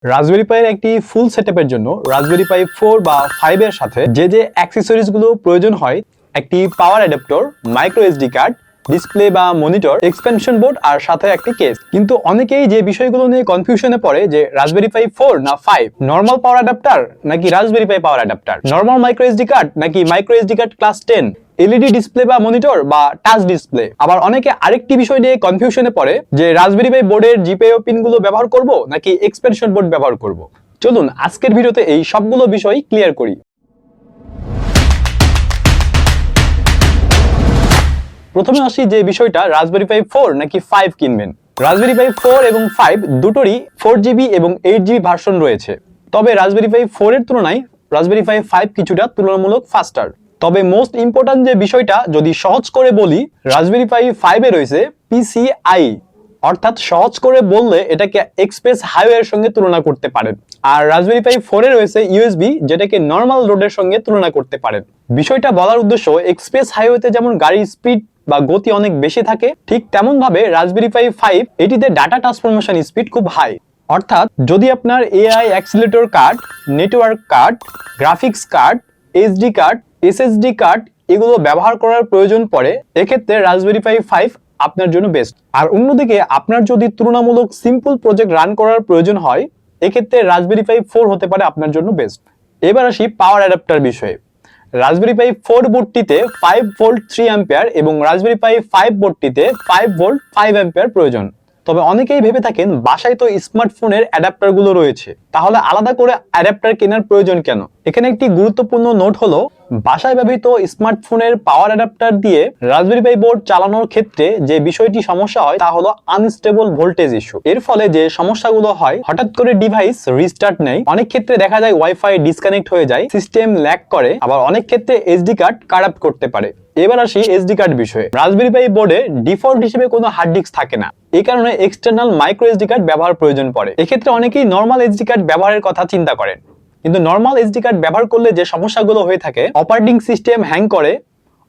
Raspberry পাইয়ের একটি ফুল সেটআপের জন্য raspberry পাই 4 বা 5 এর সাথে যে অ্যাক্সেসরিজ গুলো প্রয়োজন হয়, একটি power adapter, micro SD card, display বা মনিটর, এক্সপেনশন বোর্ড আর সাথে একটি কেস। কিন্তু অনেকেই যে বিষয়গুলো নিয়ে কনফিউশনে পড়ে যে রাসবেরি পাই 4 না 5, নরমাল পাওয়ার অ্যাডাপ্টার নাকি Raspberry Pi power adapter, normal micro SD card নাকি micro SD card class 10, LED display বা মনিটর বা টাচ ডিসপ্লে। আবার অনেকে আরেকটি বিষয় নিয়ে কনফিউশনে পড়ে যে রাসবেরি পাই বোর্ডের জিপিআইও পিনগুলো ব্যবহার করব নাকি এক্সপেনশন বোর্ড ব্যবহার করব। চলুন আজকের ভিডিওতে এই সবগুলো বিষয় ক্লিয়ার করি। প্রথমে আসি যে বিষয়টা রাসবেরি পাই 4 নাকি 5 কিনবেন। রাসবেরি পাই 4 এবং 5 দুটোরই 4GB এবং 8GB ভার্সন রয়েছে। তবে রাসবেরি পাই 4 এর তুলনায় রাসবেরি পাই 5 কিছুটা তুলনামূলক ফাস্টার। তবে মোস্ট ইম্পর্টেন্ট যে বিষয়টা যদি সহজ করে বলি, রাসবেরি পাই 5 এ রয়েছে PCI, অর্থাৎ সহজ করে বললে এটাকে এক্সপ্রেস হাইওয়ের সঙ্গে তুলনা করতে পারেন। আর রাসবেরি পাই 4 এ রয়েছে USB, যেটাকে নরমাল রোডের সঙ্গে তুলনা করতে পারেন। বিষয়টা বলার উদ্দেশ্য, এক্সপ্রেস হাইওয়েতে যেমন গাড়ির স্পিড বা গতি অনেক বেশি থাকে, ঠিক তেমন ভাবে রাসবেরি পাই 5 এটিতে ডাটা ট্রান্সফরমেশন স্পিড খুব হাই। অর্থাৎ যদি আপনার AI accelerator card, network card, graphics card, SD card, SSD card এগুলো ব্যবহার করার প্রয়োজন পড়ে, এক্ষেত্রে রাসবেরি পাই 5 আপনার জন্য বেস্ট। আর অন্যদিকে আপনার যদি তুলনামূলক সিম্পল প্রজেক্ট রান করার প্রয়োজন হয়, এক্ষেত্রে রাসবেরি পাই 4 হতে পারে আপনার জন্য বেস্ট। এবার আসি পাওয়ার অ্যাডাপ্টার বিষয়ে। রাসবেরি পাই 4 বোর্ডটিতে 5 ভোল্ট 3 অ্যাম্পিয়ার এবং রাসবেরি পাই 5 বোর্ডটিতে 5 ভোল্ট 5 অ্যাম্পিয়ার প্রয়োজন। তবে অনেকেই ভেবে থাকেন বাসায় তো স্মার্টফোনের অ্যাডাপ্টার গুলো রয়েছে, তাহলে আলাদা করে অ্যাডাপ্টার কেনার প্রয়োজন কেন? এখানে একটি গুরুত্বপূর্ণ নোট হলো, বাসায় ব্যবহৃত স্মার্টফোনের পাওয়ার অ্যাডাপ্টার দিয়ে রাসবেরি পাই বোর্ড চালানোর ক্ষেত্রে যে বিষয়টি সমস্যা হয় তা হলো আনস্টেবল ভোল্টেজ ইস্যু। এর ফলে যে সমস্যাগুলো হয়, হঠাৎ করে ডিভাইস রিস্টার্ট নেয়, অনেক ক্ষেত্রে দেখা যায় ওয়াইফাই ডিসকানেক্ট হয়ে যায়, সিস্টেম ল্যাগ করে, আবার অনেক ক্ষেত্রে এসডি কার্ড কারাপ্ট করতে পারে। এবার আসি এসডি কার্ড বিষয়ে। রাসবেরি পাই বোর্ডে ডিফল্ট হিসেবে কোনো হার্ড ডিস্ক থাকে না, এই কারণে এক্সটার্নাল মাইক্রো এসডি কার্ড ব্যবহার প্রয়োজন পড়ে। এক্ষেত্রে অনেকেই নরমাল এসডি কার্ড ব্যবহারের কথা চিন্তা করেন, কিন্তু নরমাল এসডি কার্ড ব্যবহার করলে যে সমস্যাগুলো হয়ে থাকে, অপারেটিং সিস্টেম হ্যাং করে,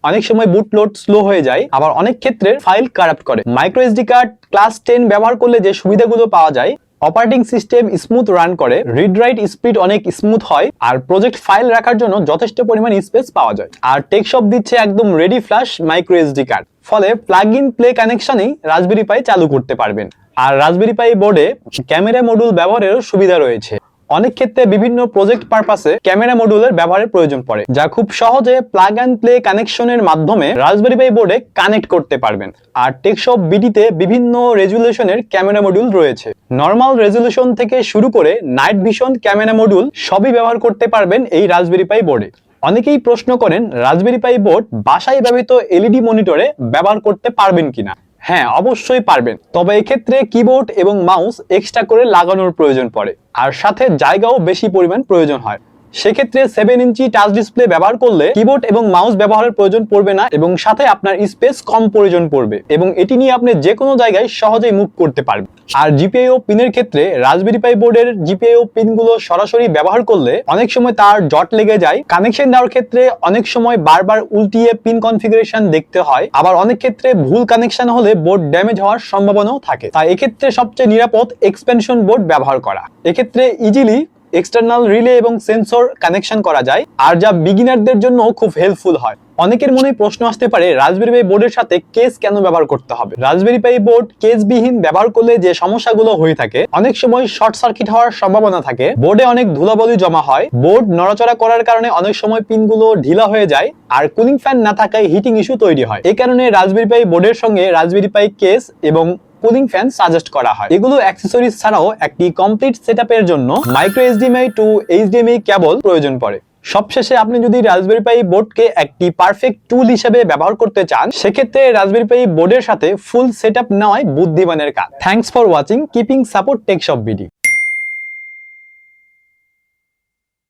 অনেক সময় বুট লোড স্লো হয়ে যায়, আবার অনেক ক্ষেত্রে ফাইল কারাপ্ট করে। মাইক্রো এসডি কার্ড ক্লাস 10 ব্যবহার করলে যে সুবিধাগুলো পাওয়া যায়, অপারেটিং সিস্টেম স্মুথ রান করে, রিড রাইট স্পিড অনেক স্মুথ হয়, আর প্রজেক্ট ফাইল রাখার জন্য যথেষ্ট পরিমাণ স্পেস পাওয়া যায়। আর টেকশপ দিচ্ছে একদম ready flash micro SD card, ফলে প্লাগ ইন প্লে কানেকশনেই রাসবেরি পাই চালু করতে পারবেন। আর রাসবেরি পাই বোর্ডে ক্যামেরা মডিউল ব্যবহারেরও সুবিধা রয়েছে। অনেক ক্ষেত্রে বিভিন্ন প্রজেক্ট পারপাসে ক্যামেরা মডিউলের ব্যবহারের প্রয়োজন পড়ে, যা খুব সহজে প্লাগ অ্যান্ড প্লে কানেকশনের মাধ্যমে রাসবেরি পাই বোর্ডে কানেক্ট করতে পারবেন। আর টেকশপ বিডিতে বিভিন্ন রেজুলেশনের ক্যামেরা মডিউল রয়েছে, নরমাল রেজুলেশন থেকে শুরু করে নাইট ভিশন ক্যামেরা মডিউল সবই ব্যবহার করতে পারবেন এই রাসবেরি পাই বোর্ডে। অনেকেই প্রশ্ন করেন রাসবেরি পাই বোর্ড বাসায় ব্যবহৃত এলইডি মনিটরে ব্যবহার করতে পারবেন কিনা। হ্যাঁ, অবশ্যই পারবেন, তবে এক্ষেত্রে কিবোর্ড এবং মাউস এক্সট্রা করে লাগানোর প্রয়োজন পড়ে, আর সাথে জায়গাও বেশি পরিমাণ প্রয়োজন হয়। সেক্ষেত্রে 7 ইঞ্চি টাচ ডিসপ্লে ব্যবহার করলে কিবোর্ড এবং মাউস ব্যবহারের প্রয়োজন পড়বে না, এবং সাথে আপনার স্পেস কম প্রয়োজন পড়বে, এবং এটি নিয়ে আপনি যে কোনো জায়গায় সহজেই মুভ করতে পারবেন। আর জিপিআইও পিনের ক্ষেত্রে রাসবেরি পাই বোর্ডের জিপিআইও পিনগুলো সরাসরি ব্যবহার করলে অনেক সময় তার জট লেগে যায়। কানেকশন দেওয়ার ক্ষেত্রে অনেক সময় বারবার উল্টিয়ে পিন কনফিগারেশন দেখতে হয়, আবার অনেক ক্ষেত্রে ভুল কানেকশন হলে বোর্ড ড্যামেজ হওয়ার সম্ভাবনাও থাকে। তাই এক্ষেত্রে সবচেয়ে নিরাপদ এক্সপেনশন বোর্ড ব্যবহার করা। এক্ষেত্রে ইজিলি এক্সটার্নাল রিলে এবং সেন্সর কানেকশন করা যায়, আর যা বিগিনারদের জন্য খুব হেল্পফুল হয়। অনেকের মনে প্রশ্ন আসতে পারে রাসবেরি পাই বোর্ডের সাথে কেস কেন ব্যবহার করতে হবে। রাসবেরি পাই বোর্ড কেসবিহীন ব্যবহার করলে যে সমস্যাগুলো হয়ে থাকে, অনেক সময় শর্ট সার্কিট হওয়ার সম্ভাবনা থাকে, বোর্ডে অনেক ধুলাবালি জমা হয়, বোর্ড নড়াচড়া করার কারণে অনেক সময় পিনগুলো ঢিলা হয়ে যায়, আর কুলিং ফ্যান না থাকায় হিটিং ইস্যু তৈরি হয়। এই কারণে রাসবেরি পাই বোর্ডের সঙ্গে রাসবেরি পাই কেস এবং কুলিং ফ্যান সাজেস্ট করা হয়। এগুলো অ্যাক্সেসরিজ ছাড়াও একটি কমপ্লিট সেটআপের জন্য micro HDMI to HDMI cable প্রয়োজন পড়ে। সবশেষে আপনি যদি রাসবেরি পাই বোর্ডকে একটি পারফেক্ট টুল হিসেবে ব্যবহার করতে চান, সেক্ষেত্রে রাসবেরি পাই বোর্ডের সাথে ফুল সেটআপ নেওয়াই বুদ্ধিমানের কাজ। Thanks for watching, keeping support TechShop BD.